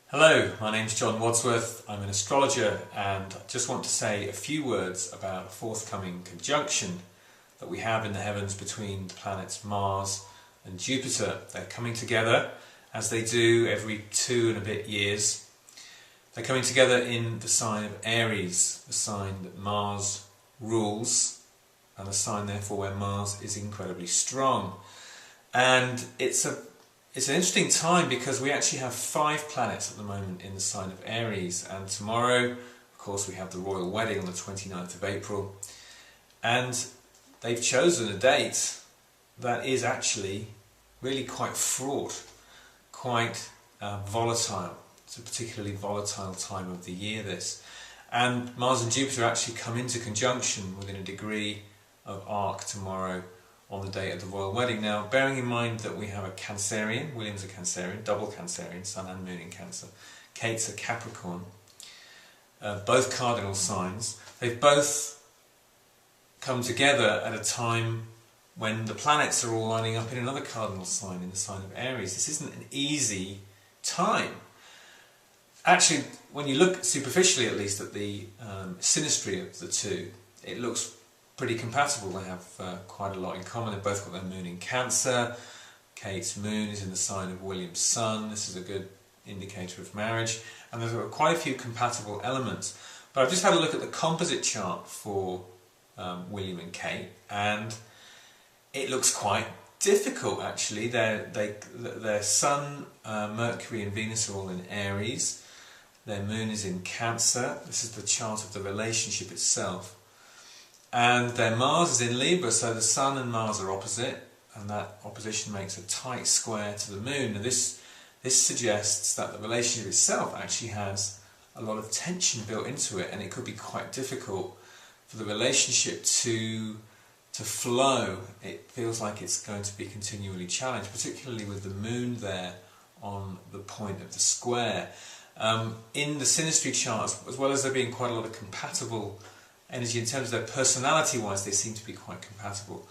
Hello, my name's John Wadsworth. I'm an astrologer and I just want to say a few words about a forthcoming conjunction that we have in the heavens between the planets Mars and Jupiter. They're coming together as they do every 2 and a bit years. They're coming together in the sign of Aries, the sign that Mars rules and a sign therefore where Mars is incredibly strong. And it's an interesting time because we actually have 5 planets at the moment in the sign of Aries, and tomorrow, of course, we have the royal wedding on the 29th of April, and they've chosen a date that is actually really quite fraught, quite volatile. It's a particularly volatile time of the year, this. And Mars and Jupiter actually come into conjunction within a degree of arc tomorrow on the date of the royal wedding. Now, bearing in mind that we have a Cancerian, William's a Cancerian, double Cancerian, Sun and Moon in Cancer, Kate's a Capricorn, both cardinal signs. They've both come together at a time when the planets are all lining up in another cardinal sign, in the sign of Aries. This isn't an easy time. Actually, when you look superficially at least at the synastry of the two, it looks pretty compatible. They have quite a lot in common. They've both got their moon in Cancer. Kate's moon is in the sign of William's sun. This is a good indicator of marriage. And there's quite a few compatible elements. But I've just had a look at the composite chart for William and Kate, and it looks quite difficult actually. Their sun, Mercury and Venus are all in Aries. Their moon is in Cancer. This is the chart of the relationship itself. And their Mars is in Libra, so the Sun and Mars are opposite, and that opposition makes a tight square to the Moon. Now this suggests that the relationship itself actually has a lot of tension built into it, and it could be quite difficult for the relationship to flow. It feels like it's going to be continually challenged, particularly with the Moon there on the point of the square. In the synastry charts, as well as there being quite a lot of compatible energy in terms of their personality-wise, they seem to be quite compatible.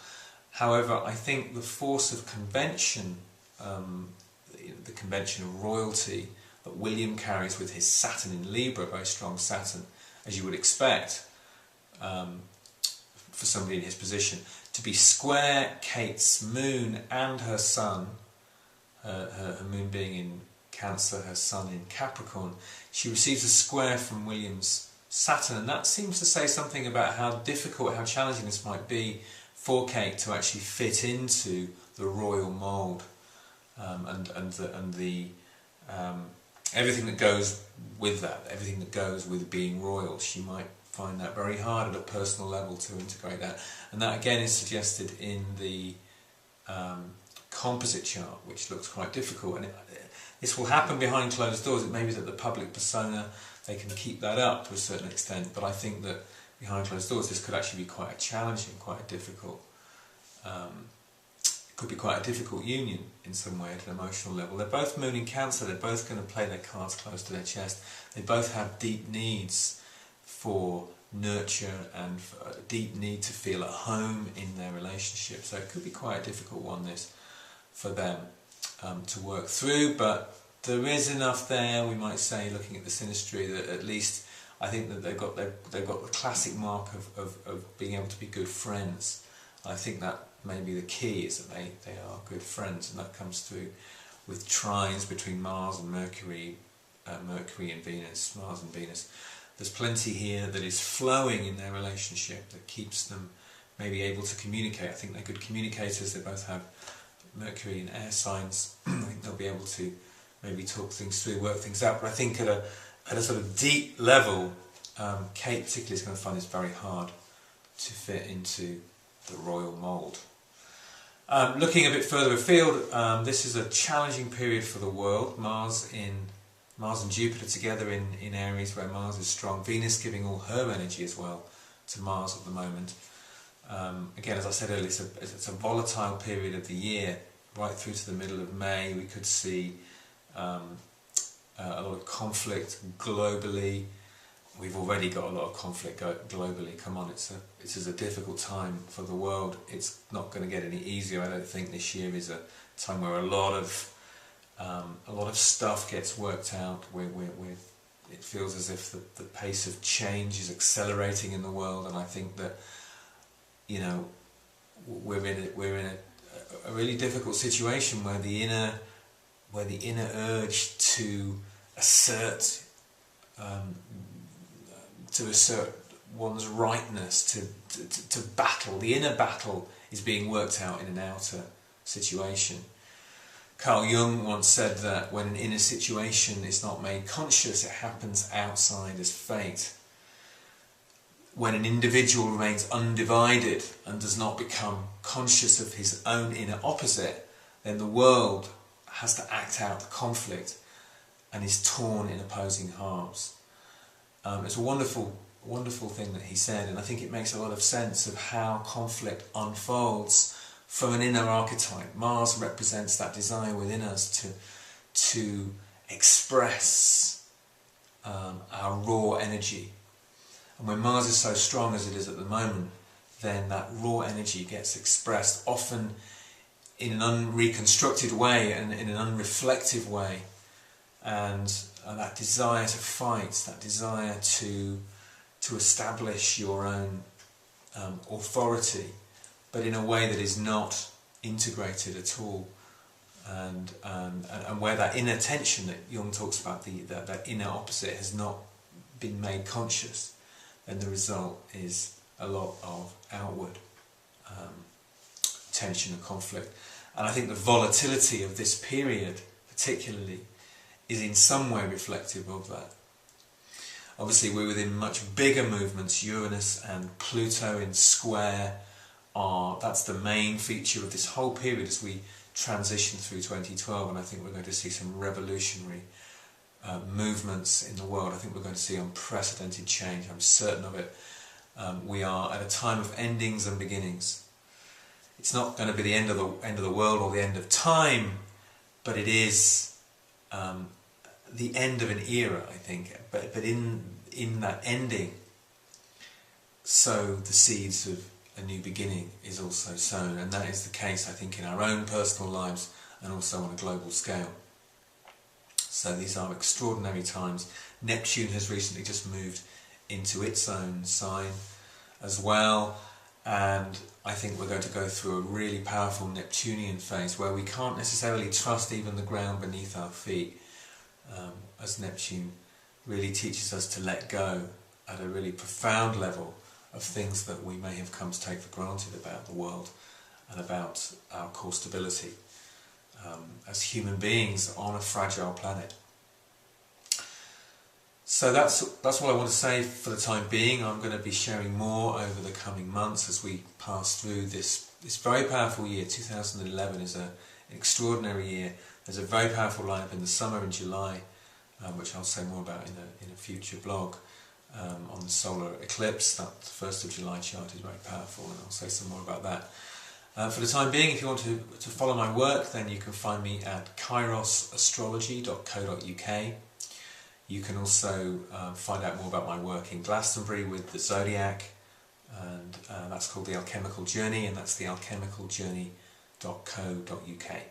However, I think the force of convention, the convention of royalty that William carries with his Saturn in Libra, very strong Saturn, as you would expect for somebody in his position, to be square Kate's moon and her sun, her moon being in Cancer, her sun in Capricorn. She receives a square from William's Saturn, and that seems to say something about how difficult, how challenging this might be for Kate to actually fit into the royal mould, and the everything that goes with that, everything that goes with being royal. She might find that very hard at a personal level to integrate that, and that again is suggested in the composite chart, which looks quite difficult. And this will happen behind closed doors. It may be that the public persona, they can keep that up to a certain extent, but I think that behind closed doors this could actually be quite a challenging, quite a difficult, could be quite a difficult union in some way at an emotional level. They're both moon in Cancer, they're both going to play their cards close to their chest. They both have deep needs for nurture and a deep need to feel at home in their relationship. So it could be quite a difficult one, this, for them to work through, but there is enough there, we might say, looking at the synastry, that at least I think that they've got the classic mark of being able to be good friends. And I think that may be the key, is that they are good friends, and that comes through with trines between Mars and Mercury, Mercury and Venus, Mars and Venus. There's plenty here that is flowing in their relationship that keeps them maybe able to communicate. I think they're good communicators. They both have Mercury in air signs. I think they'll be able to maybe talk things through, work things out. But I think at a sort of deep level, Kate particularly is going to find this very hard to fit into the royal mould. Looking a bit further afield, this is a challenging period for the world. Mars and Jupiter together in Aries, where Mars is strong. Venus giving all her energy as well to Mars at the moment. Again, as I said earlier, it's a volatile period of the year, right through to the middle of May. We could see a lot of conflict globally. We've already got a lot of conflict globally. Come on, this is a difficult time for the world. It's not going to get any easier. I don't think this year is a time where a lot of A lot of stuff gets worked out. It feels as if the pace of change is accelerating in the world, and I think that, you know, we're in a really difficult situation where the inner urge to assert one's rightness, to battle, the inner battle is being worked out in an outer situation. Carl Jung once said that when an inner situation is not made conscious, it happens outside as fate. When an individual remains undivided and does not become conscious of his own inner opposite, then the world has to act out the conflict and is torn in opposing halves. It's a wonderful thing that he said, and I think it makes a lot of sense of how conflict unfolds from an inner archetype. Mars represents that desire within us to express our raw energy. And when Mars is so strong as it is at the moment, then that raw energy gets expressed, often in an unreconstructed way and in an unreflective way. And that desire to fight, that desire to establish your own authority, but in a way that is not integrated at all, and where that inner tension that Jung talks about, that inner opposite, has not been made conscious, then the result is a lot of outward tension and conflict. And I think the volatility of this period particularly is in some way reflective of that. Obviously we're within much bigger movements. Uranus and Pluto in square that's the main feature of this whole period as we transition through 2012, and I think we're going to see some revolutionary movements in the world. I think we're going to see unprecedented change, I'm certain of it. We are at a time of endings and beginnings. It's not going to be the end of the world or the end of time, but it is the end of an era, I think. But in that ending, sow the seeds of a new beginning is also sown, and that is the case, I think, in our own personal lives and also on a global scale. So these are extraordinary times. Neptune has recently just moved into its own sign as well, and I think we're going to go through a really powerful Neptunian phase where we can't necessarily trust even the ground beneath our feet, as Neptune really teaches us to let go at a really profound level of things that we may have come to take for granted about the world and about our core stability as human beings on a fragile planet. So that's what I want to say for the time being. I'm going to be sharing more over the coming months as we pass through this very powerful year. 2011 is an extraordinary year. There's a very powerful lineup in the summer in July, which I'll say more about in a future blog. On the solar eclipse, that 1st of July chart is very powerful, and I'll say some more about that. For the time being, if you want to follow my work, then you can find me at kairosastrology.co.uk. You can also find out more about my work in Glastonbury with the Zodiac, and that's called The Alchemical Journey, and that's thealchemicaljourney.co.uk.